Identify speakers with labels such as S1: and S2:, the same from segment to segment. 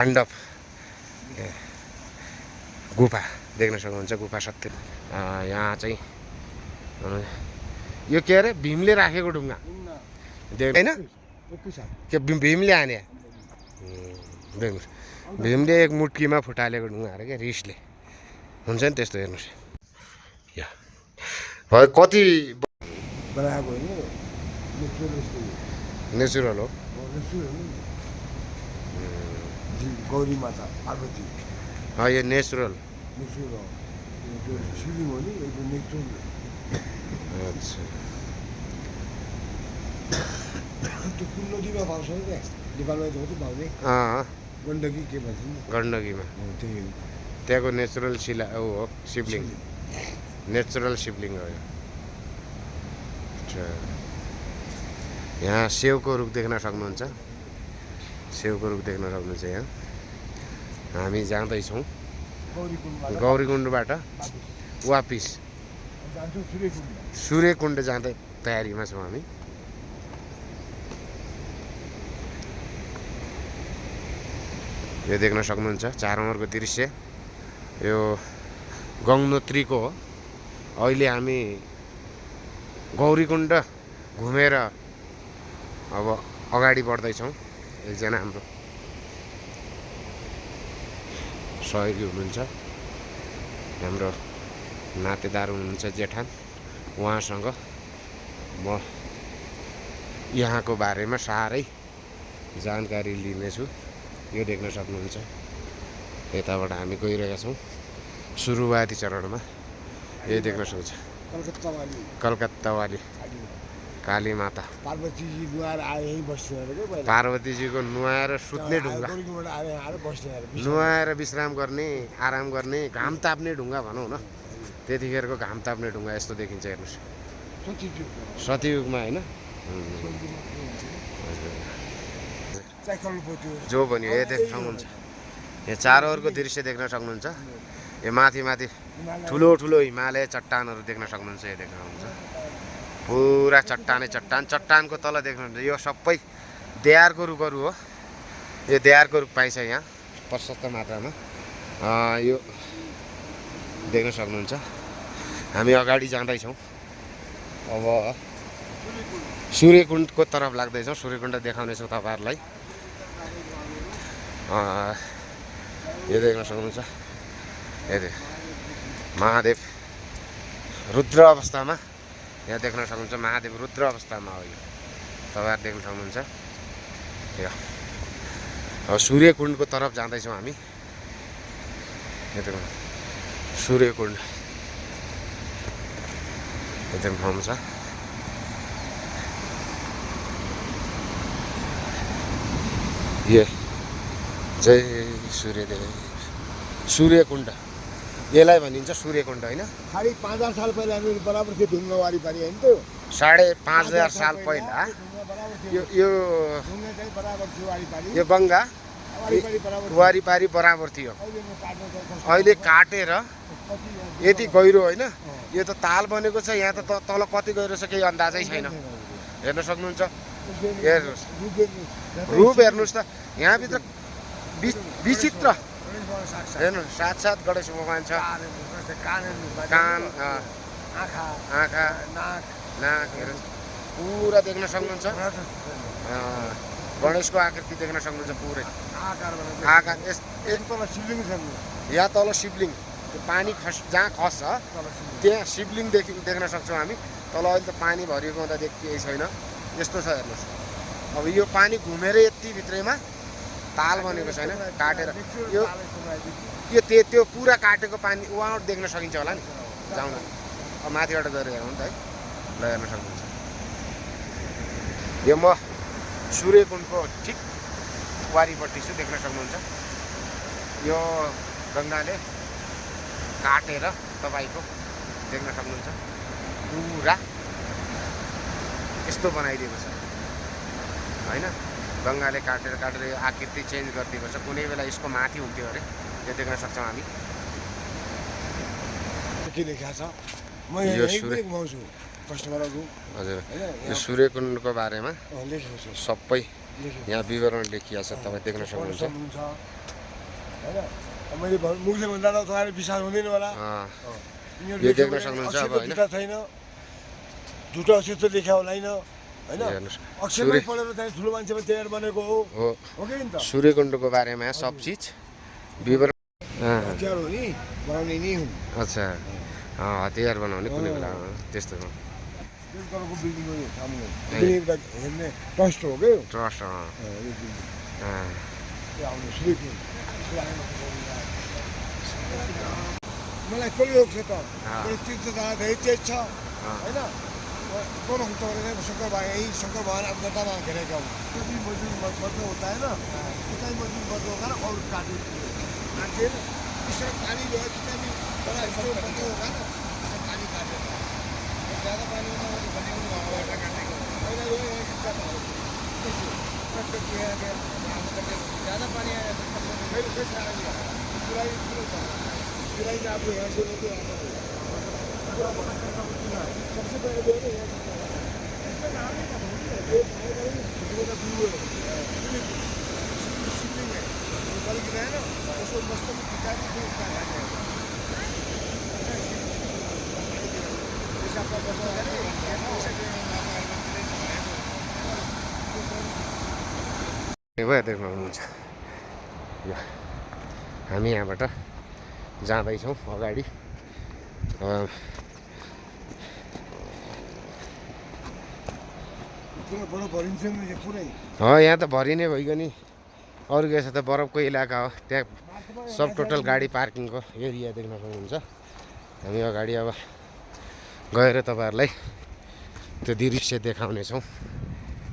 S1: ताण्डव गुफा देख्न सक्नुहुन्छ। गुफा सत्य यहाँ चाहिँ यो के अरे भीमले राखेको ढुङ्गा होइन के भीमले हाने भीमले एक मुट्कीमा फुटालेको ढुङ्गा अरे क्या रिसले हुन्छ नि त्यस्तो। हेर्नुहोस् यहाँ कति नेचुरल हो
S2: गौरी माता पार्वती
S1: यो नेचुरल अच्छा
S2: त्यो कुन नदीमा पाउँछ नि त्यहाँ नेपालमा जति पाउने गण्डकी के भन्छ नि
S1: गण्डकीमा
S2: त्यही
S1: त्यहाँको नेचुरल शिला हो शिवलिङ नेचुरल शिवलिङ हो यो। अच्छा यहाँ सेउको रुख देख्न सक्नुहुन्छ। सेउको रुख देख्न सक्नुहुन्छ। यहाँ हामी जाँदैछौँ गौरीकुण्डबाट वापिस सूर्यकुण्ड जाँदै तयारीमा छौँ हामी। यो देख्न सक्नुहुन्छ 4 नम्बरको दृश्य यो गङ्गोत्रीको हो। अहिले हामी गौरीकुण्ड घुमेर अब अगाडि बढ्दैछौँ। एकजना हाम्रो सहयोगी हुनुहुन्छ हाम्रो नातेदार हुनुहुन्छ जेठान उहाँसँग म यहाँको बारेमा साह्रै जानकारी लिनेछु। यो देख्न सक्नुहुन्छ यताबाट हामी गइरहेका छौँ सुरुवाती चरणमा। यो देख्न सक्नुहुन्छ कलकत्तावाली काली माता
S2: पार्वतीजी नुहाएर आए यहीँ बस्नु अरे
S1: पार्वतीजीको नुहाएर सुत्ने ढुङ्गा नुहाएर विश्राम गर्ने आराम गर्ने घाम ताप्ने ढुङ्गा भनौँ न त्यतिखेरको घाम ताप्ने ढुङ्गा यस्तो देखिन्छ। हेर्नुहोस् सतयुगमा होइन जो भन्यो यो देख्न सक्नुहुन्छ। यहाँ चारवरको दृश्य देख्न सक्नुहुन्छ। यो माथि माथि ठुलो ठुलो हिमालय चट्टानहरू देख्न सक्नुहुन्छ। यो देख्न सक्नुहुन्छ पुरा चट्टानै चट्टान चट्टानको तल देख्नुहुन्छ यो सबै देयारको रुखहरू हो। यो देयारको रुख पाइन्छ यहाँ प्रशस्त मात्रामा। यो देख्न सक्नुहुन्छ। हामी अगाडि जाँदैछौँ अब सूर्यकुण्डको तर्फ लाग्दैछौँ। सूर्यकुण्ड देखाउनेछौँ तपाईँहरूलाई। यो देख्न सक्नुहुन्छ। हेरे महादेव रुद्र अवस्थामा यहाँ देख्न सक्नुहुन्छ। महादेव रुद्र अवस्थामा हो यो तपाईँहरू देख्न सक्नुहुन्छ। यो अब सूर्यकुण्डको तर्फ जाँदैछौँ हामी। यो देख्नु सूर्यकुण्ड यो देख्न सक्नुहुन्छ। ये जय सूर्यदेव सूर्यकुण्ड यसलाई भनिन्छ सूर्यकुण्ड होइन।
S2: 5,500 साल पहिला हामी बराबर थियो ढुङ्गा वारिपारि होइन त्यो
S1: 5,500 साल पहिला यो यो
S2: ढुङ्गा चाहिँ बराबर थियो वारिपारि
S1: यो बङ्गा वारिपारि बराबर थियो। अहिले काटेर यति गहिरो होइन। यो त ताल बनेको छ। यहाँ त तल कति गहिरो छ केही अन्दाजै छैन। हेर्न सक्नुहुन्छ। हेर्नुहोस् रूप हेर्नुहोस् त यहाँभित्र विचित्र हेर्नु साथ गणेश भगवान् छ। कान आँखा नाक हेर्नु पुरा देख्न सक्नुहुन्छ। गणेशको आकृति देख्न सक्नुहुन्छ पुरै आकार। यहाँ तल शिवलिङ त्यो पानी जहाँ खस्छ त्यहाँ शिवलिङ देख्न सक्छौँ हामी। तल अहिले त पानी भरिएको हुँदा केही छैन। यस्तो छ हेर्नुहोस्। अब यो पानी घुमेर यति भित्रैमा ताल बनेको छैन काटेर यो त्यो पुरा काटेको पानी उहाँबाट देख्न सकिन्छ होला नि। जाउँ न अब माथिबाट गएर हेरौँ त है। ल हेर्न सक्नुहुन्छ। यो म सूर्यकुण्डको ठिक वारिपट्टि छु देख्न सक्नुहुन्छ। यो गङ्गाले काटेर तपाईँको देख्न सक्नुहुन्छ पुरा यस्तो बनाइदिएको छ होइन। गङ्गाले काटेर यो आकृति चेन्ज गरिदिएको छ। कुनै बेला यसको माथि हुन्थ्यो अरे यो देख्न सक्छौँ हामी।
S2: के लेखा छ म
S1: यो
S2: कस्टमरहरु
S1: हजुर यो सूर्यकुण्डको बारेमा
S2: लेखेको छ
S1: सबै यहाँ विवरण लेखिएको छ। तपाईँ देख्न सक्नुहुन्छ।
S2: होइन मैले मुखले भन्दा त तपाईँले विश्वास हुँदैन होला
S1: यो देख्न सक्नुहुन्छ अब होइन
S2: छैन झुटो अक्षर लेख्या होला होइन
S1: हेर्नुहोस्
S2: अक्षरमै पढेर चाहिँ ठुलो मान्छेमा तयार बनेको हो कि नि त
S1: सूर्यकुण्डको बारेमा सब चिज विवरण
S2: हतियार हो नि बनाउने नि हुन्
S1: अच्छा हतियार बनाउने कुनै बेला त्यस्तो
S2: बिल्डिङ हो हेर्ने ट्रस्ट हो क्या
S1: ट्रस्ट
S2: मलाई कसले रोक्छ त तीर्थ जाँदा धेरै तेज छ होइन को रोक्छ भने शङ्कर भगवान अब जनतामा घेरेका हुन् त्यो पनि मजदुर बद्लो होता है ना कितना मजदुर बद्लो होगा ना और काटे काटे इसमें पानी जो है कितना भी बड़ा स्टोर बद्लो होगा ना इसमें पानी काटे ज़्यादा पानी होता है तो बने वाटर काटने को पहले जो है कितना ज़्यादा पानी आया तो जुलाई में आपको यहाँ से लेके आना होगा सबसे पहले जो है
S1: देख्नुहुन्छ हामी यहाँबाट जाँदैछौँ अगाडि यहाँ त भरि नै भइगयो नि अरू के छ त बरफको इलाका हो त्यहाँ सब टोटल गाडी पार्किङको एरिया देख्न सक्नुहुन्छ हामी अगाडि अब गएर तपाईँहरूलाई त्यो दृश्य देखाउनेछौँ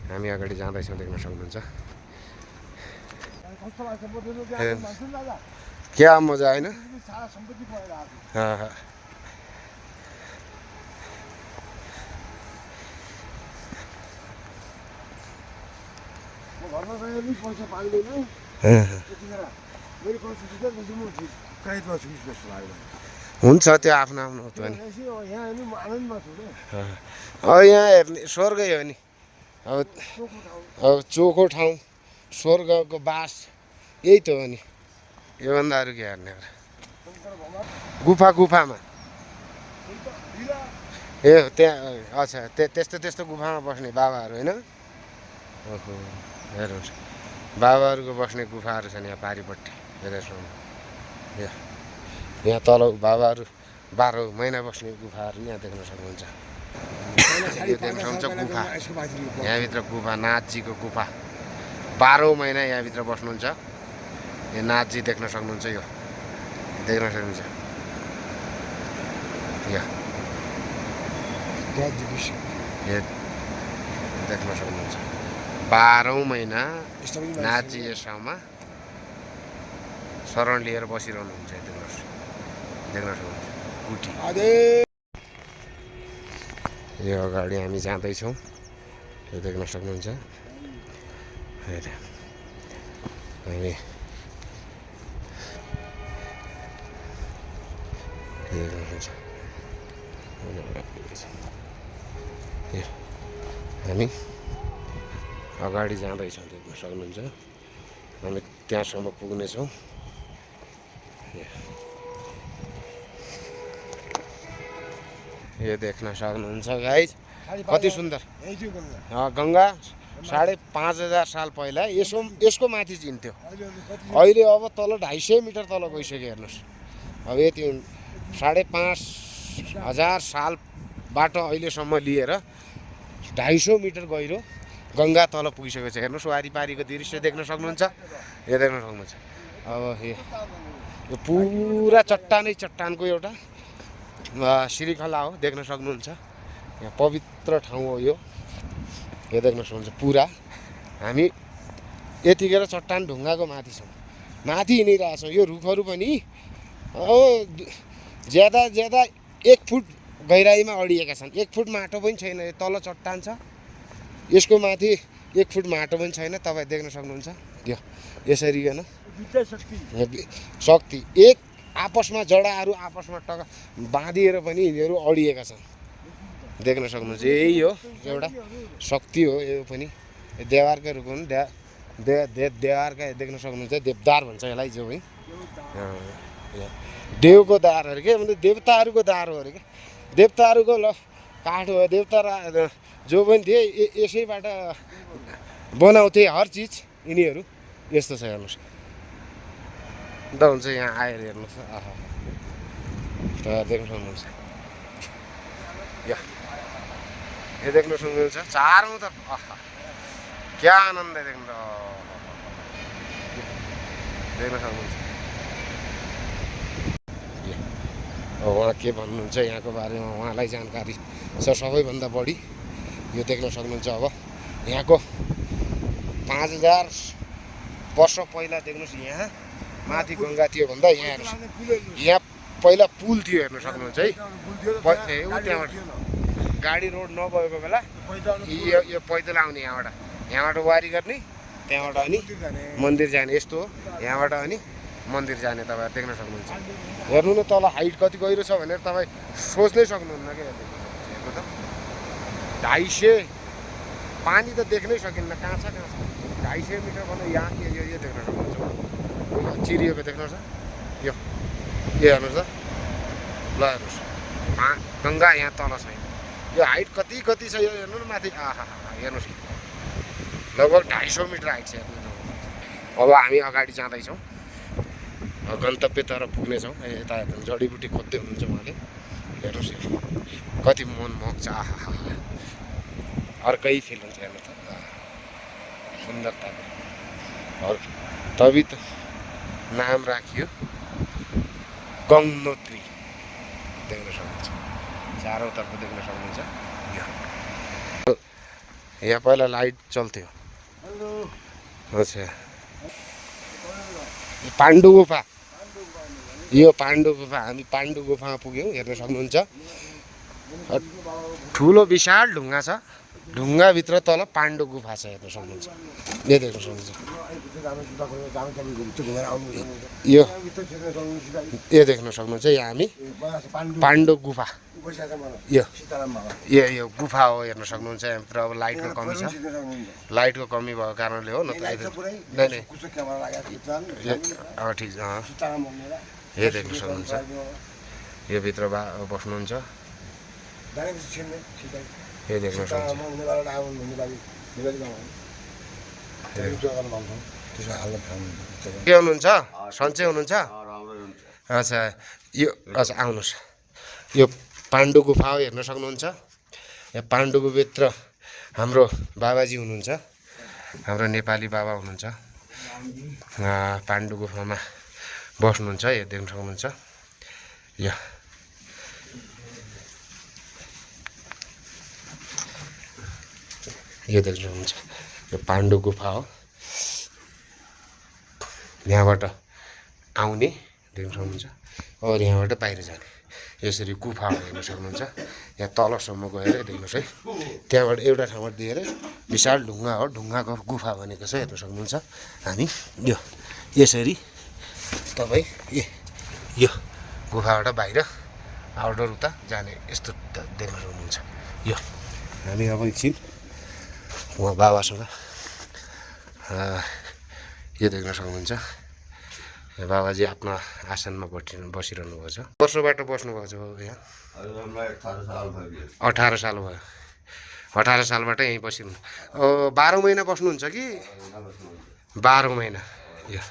S1: हामी अगाडि जाँदैछौँ देख्न सक्नुहुन्छ क्या मजा होइन हुन्छ त्यो आफ्नो आफ्नो हो नि अब यहाँ हेर्ने स्वर्गै हो नि अब चोखो ठाउँ स्वर्गको बास यही त हो नि योभन्दा अरू के हेर्ने गुफामा ए त्यहाँ अच्छा त्यस्तो गुफामा बस्ने बाबाहरू होइन हेर्नुहोस् बाबाहरूको बस्ने गुफाहरू छन् यहाँ पारिपट्टि हेर्नुहोस् यहाँ तल बाबाहरू 12 महिना बस्ने गुफाहरू यहाँ देख्न सक्नुहुन्छ यो देख्न सक्नुहुन्छ गुफा यहाँभित्र गुफा नाथजीको गुफा 12 महिना यहाँभित्र बस्नुहुन्छ यो नाथजी देख्न सक्नुहुन्छ यो देख्न सक्नुहुन्छ यो देख्न सक्नुहुन्छ 12 महिना नाथजी यस ठाउँमा शरण लिएर बसिरहनुहुन्छ देख्न सक्नुहुन्छ गुटी यो अगाडि हामी जाँदैछौँ यो देख्न सक्नुहुन्छ हामी हामी अगाडि जाँदैछौँ देख्न सक्नुहुन्छ हामी त्यहाँसम्म पुग्नेछौँ यो देख्न सक्नुहुन्छ गाइज कति सुन्दर गङ्गा 5,500 साल पहिला यसको माथि चिन्थ्यो अहिले अब तल 250 मिटर तल गइसक्यो हेर्नुहोस् अब यति 5,500 सालबाट अहिलेसम्म लिएर 250 मिटर गहिरो गङ्गा तल पुगिसकेको छ हेर्नुहोस् वारिपारिको दृश्य देख्न सक्नुहुन्छ यो देख्न सक्नुहुन्छ अब यो पुरा चट्टानको एउटा श्रृङ्खला हो देख्न सक्नुहुन्छ यहाँ पवित्र ठाउँ हो यो देख्न सक्नुहुन्छ पुरा हामी यतिखेर चट्टान ढुङ्गाको माथि छौँ माथि हिँडिरहेछौँ यो रुखहरू पनि ज्यादा 1 फुट गहिराइमा अडिएका छन् 1 फुट माटो पनि छैन यो तल चट्टान छ यसको माथि 1 फुट माटो पनि छैन तपाईँ देख्न सक्नुहुन्छ यो यसरी होइन शक्ति एक आपसमा जडाहरू आपसमा बाँधिएर पनि यिनीहरू अडिएका छन् देख्न सक्नुहुन्छ यही हो एउटा शक्ति हो यो पनि देवारकै रूपमा देवारका देख्न सक्नुहुन्छ देवदार भन्छ यसलाई जो है देवको दार अरे के मतलब देवताहरूको दार हो अरे के देवताहरूको ल काठ हो देवता जो पनि थिए यसैबाट बनाउँथे हर चिज यिनीहरू यस्तो छ हेर्नुहोस् त हुन्छ यहाँ आएर हेर्नुहोस् आहा त देख्न सक्नुहुन्छ यो देख्न सक्नुहुन्छ चारौँ तर्फ आहा क्या आनन्द देख्न सक्नुहुन्छ उहाँ के भन्नुहुन्छ यहाँको बारेमा उहाँलाई जानकारी छ सबैभन्दा बढी यो देख्न सक्नुहुन्छ अब यहाँको 5000 वर्ष पहिला देख्नुहोस् यहाँ माथि गङ्गा थियो भन्दा यहाँ हेर्नुहोस् यहाँ पहिला पुल थियो हेर्न सक्नुहुन्छ है त्यहाँबाट गाडी रोड नभएको बेला यो पैदल आउने यहाँबाट वारी गर्ने त्यहाँबाट अनि मन्दिर जाने यस्तो हो यहाँबाट अनि मन्दिर जाने तपाईँहरू देख्न सक्नुहुन्छ हेर्नु न तल हाइट कति गहिरो छ भनेर तपाईँ सोच्नै सक्नुहुन्न क्या हेर्नु त 250 पानी त देख्नै सकिन्न कहाँ छ 250 मिटर भन्दा यहाँ यो देख्न सक्नुहुन्छ चिरिएको देख्नुहोस् यो हेर्नुहोस् त ल हेर्नुहोस् गङ्गा यहाँ तल छ यो हाइट कति छ यो हेर्नु न माथि आहा हेर्नुहोस् लगभग 250 मिटर हाइट छ हेर्नु अब हामी अगाडि जाँदैछौँ गन्तव्यतर्फ पुग्नेछौँ यता जडीबुटी खोज्दै हुनुहुन्छ उहाँले हेर्नुहोस् कति मनमोहक छ आहा अर्कै फिल हुन्छ हेर्नु त सुन्दरता तभी त नाम राखियो गङ्गोत्री देख्न सक्नुहुन्छ चारौँतर्फ देख्न सक्नुहुन्छ यहाँ पहिला लाइट चल्थ्यो अच्छा पाण्डु गुफा यो पाण्डु गुफा हामी पाण्डु गुफामा पुग्यौँ हेर्न सक्नुहुन्छ ठुलो विशाल ढुङ्गा छ ढुङ्गाभित्र तल पाण्डु गुफा छ हेर्न सक्नुहुन्छ यो देख्न सक्नुहुन्छ यो देख्न सक्नुहुन्छ यहाँ हामी पाण्डु गुफा यो गुफा हो हेर्न सक्नुहुन्छ यहाँभित्र अब लाइटको कमी छ लाइटको कमी भएको कारणले हो नत्र ठिक छ यो देख्न सक्नुहुन्छ यो भित्र बस्नुहुन्छ यो देख्न सक्नुहुन्छ के हुनुहुन्छ सन्चै हुनुहुन्छ अच्छा यो अच्छा आउनुहोस् यो पाण्डु गुफा हो हेर्न सक्नुहुन्छ यहाँ पाण्डु गुफाभित्र हाम्रो बाबाजी हुनुहुन्छ हाम्रो नेपाली बाबा हुनुहुन्छ पाण्डु गुफामा बस्नुहुन्छ यो देख्न सक्नुहुन्छ यो देख्न सक्नुहुन्छ यो पाण्डु गुफा हो यहाँबाट आउने देख्न सक्नुहुन्छ और यहाँबाट बाहिर जाने यसरी गुफा हेर्न सक्नुहुन्छ यहाँ तलसम्म गएर देख्नुहोस् है त्यहाँबाट एउटा ठाउँबाट दिएर विशाल ढुङ्गा हो ढुङ्गाको गुफा भनेको छ हेर्न सक्नुहुन्छ हामी यसरी तपाईँ यो गुफाबाट बाहिर आउटडोर उता जाने यस्तो देख्न सक्नुहुन्छ हामी अब एकछिन उहाँ बाबासँग यो देख्न सक्नुहुन्छ बाबाजी आफ्नो आसनमा बसिरहनु भएको छ वर्षबाट बस्नुभएको छ यहाँ 18 साल भयो 18 सालबाट यहीँ बसिरहनु 12 महिना बस्नुहुन्छ कि 12 महिना यो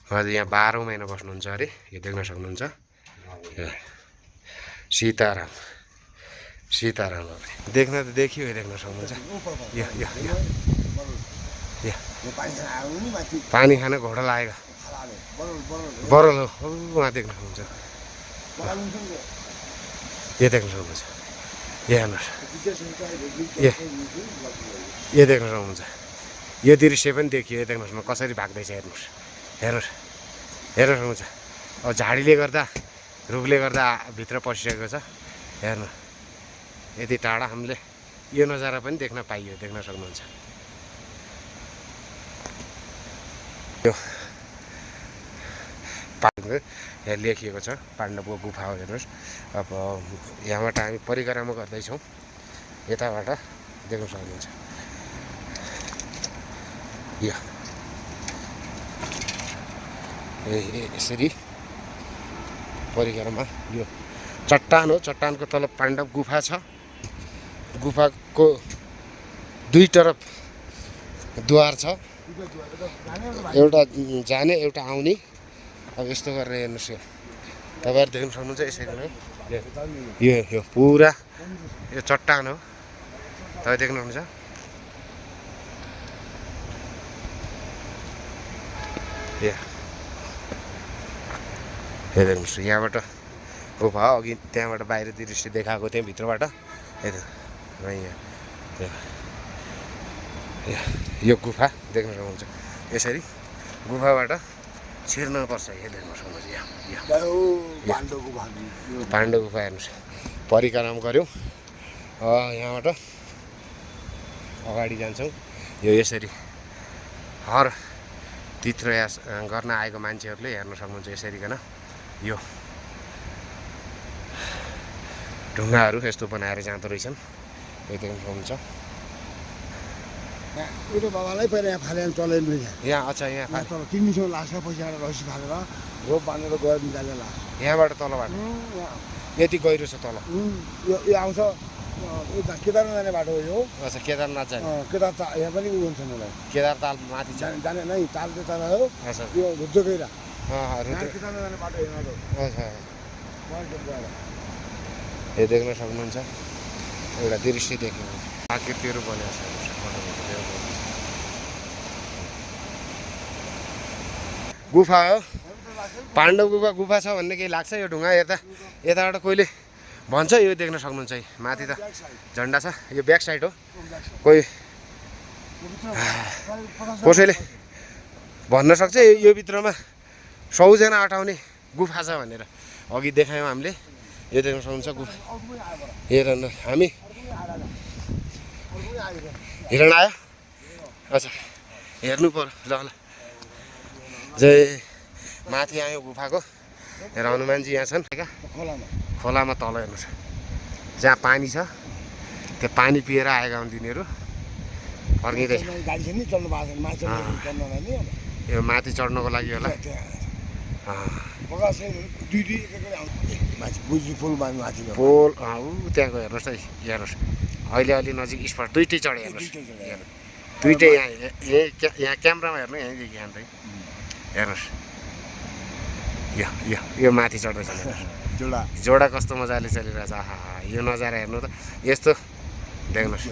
S1: हजुर यहाँ 12 महिना बस्नुहुन्छ अरे यो देख्न सक्नुहुन्छ सीताराम देख्न त देखियो देख्न सक्नुहुन्छ पानी खान घोडा लागेको बरल हो उहाँ देख्न सक्नुहुन्छ यो देख्न सक्नुहुन्छ यो हेर्नुहोस् यो देख्न सक्नुहुन्छ यो दृश्य पनि देखियो यो देख्नुहोस् न कसरी भाग्दैछ हेर्नुहोस् हेर्न सक्नुहुन्छ अब झाडीले गर्दा रुखले गर्दा भित्र पसिसकेको छ हेर्नु यति टाढा हामीले यो नजारा पनि देख्न पाइयो देख्न सक्नुहुन्छ यो यहाँ लेखिएको छ पाण्डवको गुफा हो हेर्नुहोस् अब यहाँबाट हामी परिक्रमा गर्दैछौँ यताबाट देख्न सक्नुहुन्छ यसरी परिक्रमा यो चट्टान हो। चट्टानको तल पाण्डव गुफा छ। गुफाको दुई तरफ द्वार छ, एउटा जाने एउटा आउने। अब यस्तो गरेर हेर्नुहोस्, यो तपाईँहरू देख्न सक्नुहुन्छ यसरी नै यो पुरा यो चट्टान हो, तपाईँ देख्नुहुन्छ। हेर्नुहोस् यहाँबाट गुफा अघि त्यहाँबाट बाहिर दृश्य देखाएको थिएँ भित्रबाट। यो गुफा देख्न सक्नुहुन्छ। यसरी गुफाबाट छिर्नुपर्छ। यो देख्न सक्नुहुन्छ पाण्डव गुफा हेर्नुहोस्। परिक्रमा गऱ्यौँ, यहाँबाट अगाडि जान्छौँ। यो यसरी हर तीर्थयात्रा गर्न आएको मान्छेहरूले हेर्न सक्नुहुन्छ। यसरीकन यो ढुङ्गाहरू यस्तो बनाएर जाँदो रहेछन्, यो देख्न सक्नुहुन्छ।
S2: एउटा बाबालाई पहिला यहाँ फालेर चलाइनु
S1: यहाँ अच्छा यहाँ
S2: तल 300 लाग्छ, पैसा रसी फालेर रोप बाँधेर गएर निकालेर लाग्छ।
S1: यहाँबाट तलबाट यति गहिरो छ तल।
S2: यो आउँछ केदारनाथ जाने बाटो हो यो।
S1: अच्छा केदारनाथ जाने।
S2: केदार ताल यहाँ पनि हुन्छ मलाई।
S1: केदार ताल माथि छ
S2: जाने नै ताल त्यता हो।
S1: अच्छा
S2: यो रुद्रगैरा
S1: केदारनाथ
S2: जाने बाटो यहाँ हो।
S1: अच्छा यो देख्न सक्नुहुन्छ। एउटा दृश्य देख्नु आकृतिहरू बनेको छ। गुफा हो, पाण्डव गुफा छ भन्ने केही लाग्छ। यो ढुङ्गा हेर्दा यताबाट कोहीले भन्छ, यो देख्न सक्नुहुन्छ। माथि त झन्डा छ, यो ब्याक साइड हो। कसैले भन्न सक्छ यो भित्रमा 100 जना अटाउने गुफा छ भनेर। अघि देखायौँ हामीले, यो देख्न सक्नुहुन्छ गुफा। हेर्नु हामी हिरण आयो। अच्छा हेर्नु पर्यो। ल जय माथि आयो गुफाको। हेर हनुमानजी यहाँ छन् खोलामा तल हेर्नुहोस्, जहाँ पानी छ त्यो पानी पिएर आएका हुन् तिनीहरू। फर्किँदैछ यो माथि चढ्नको लागि होला। पोल त्यहाँको हेर्नुहोस् है, हेर्नुहोस् अहिले अलि नजिक स्पट दुइटै चढ्यो। हेर्नुहोस् दुइटै यहाँ क्यामेरामा हेर्नु, यहीँदेखि यहाँ हेर्नुहोस् यो माथि चढ्दैछ। जोडा कस्तो मजाले चलिरहेछ। आहा यो नजारा हेर्नु त, यस्तो देख्नुहोस्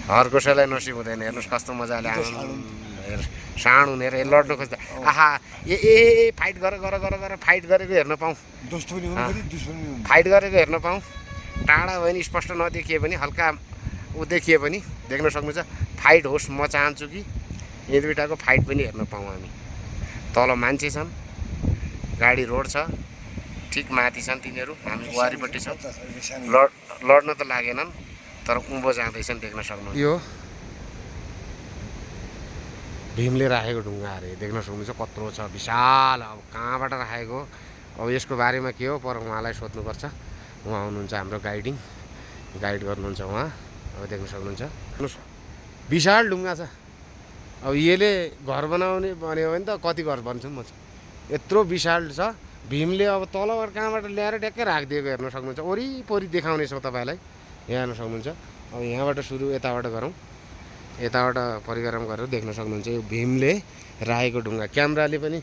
S1: हर कसैलाई नसिब हुँदैन। हेर्नुहोस् कस्तो मजाले हेर्नुहोस् साँड हुनेर लड्नु खोज्दा। आहा ए फाइट गरेर फाइट गरेको हेर्न पाऊँ, फाइट गरेको हेर्न पाऊँ। टाढा भयो भने स्पष्ट नदेखिए पनि हल्का ऊ देखिए पनि देख्न सक्नुहुन्छ। फाइट होस् म चाहन्छु कि यी दुइटाको फाइट पनि हेर्न पाऊँ हामी। तल मान्छे छन्, गाडी रोड छ, ठिक माथि छन् तिनीहरू, हामी वारिपट्टि छौँ। लड्न त लागेनन् तर उँभो जाँदैछन्, देख्न सक्नुहुन्छ। यो भीमले राखेको ढुङ्गा अरे देख्न सक्नुहुन्छ कत्रो छ, विशाल। अब कहाँबाट राखेको, अब यसको बारेमा के हो पर उहाँलाई सोध्नुपर्छ। उहाँ हुनुहुन्छ हाम्रो गाइड गर्नुहुन्छ उहाँ। अब देख्न सक्नुहुन्छ विशाल ढुङ्गा छ। अब यसले घर बनाउने भन्यो भने त कति घर बन्छ म चाहिँ, यत्रो विशाल छ। भीमले अब तलबाट कहाँबाट ल्याएर ट्याक्कै राखिदिएको हेर्न सक्नुहुन्छ। वरिपरि देखाउने छौँ तपाईँलाई, यहाँ हेर्न सक्नुहुन्छ। अब यहाँबाट सुरु यताबाट गरौँ, यताबाट परिक्रमा गरेर देख्न सक्नुहुन्छ यो भीमले राखेको ढुङ्गा। क्यामेराले पनि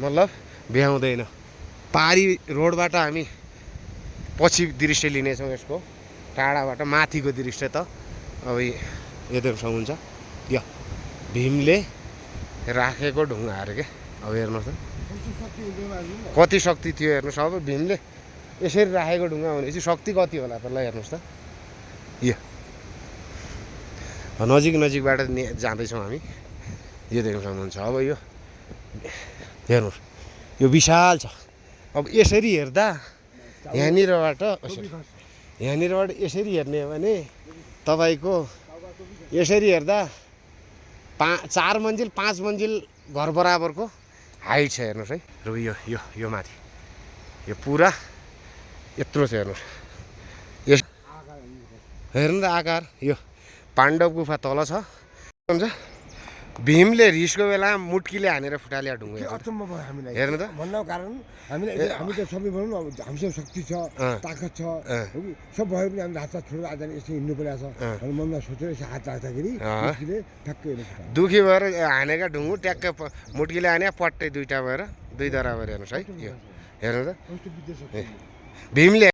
S1: मतलब भ्याउँदैन। पारी रोडबाट हामी पछि दृश्य लिनेछौँ यसको, टाढाबाट माथिको दृश्य त। अब यो देख्न सक्नुहुन्छ यो भीमले राखेको ढुङ्गा अरे के। अब हेर्नुहोस् त कति शक्ति थियो हेर्नुहोस्। अब भीमले यसरी राखेको ढुङ्गा भनेपछि शक्ति कति होला त्यसलाई हेर्नुहोस् त। यो नजिकबाट जाँदैछौँ हामी, यो देख्न सक्नुहुन्छ। अब यो हेर्नुहोस् यो विशाल छ। अब यसरी हेर्दा यहाँनिरबाट यसरी हेर्ने हो भने तपाईँको यसरी हेर्दा 4 मन्जिल 5 मन्जिल घर बराबरको हाइट छ। हेर्नुहोस् है, र यो माथि यो पुरा यत्रो छ। हेर्नुहोस् यस हेर्नु त आकार। यो पाण्डव गुफा तल छ, हुन्छ भीमले रिसको बेला मुट्कीले हानेर फुटाले ढुङ्गो
S2: के अचम्म भयो हामीलाई
S1: हेर्नु त।
S2: भन्नको कारण हामी त सबै भनौँ न अब हामीसँग शक्ति छ ताकत छ हो कि सब भयो पनि हामीले हात छोडेर आज यसो हिँड्नु परेको छ भनेर मनमा सोचेर यसो हात राख्दाखेरि मुट्कीले ठ्याक्कै फुटायो।
S1: दुखी भएर हानेका ढुङ्गो ट्याक्क मुट्कीले हाने पट्टै दुईटा भएर दुई दरा भएर हेर्नुहोस् है यो हेर्नु त
S2: कस्तो विद्वेष छ।
S1: भीमले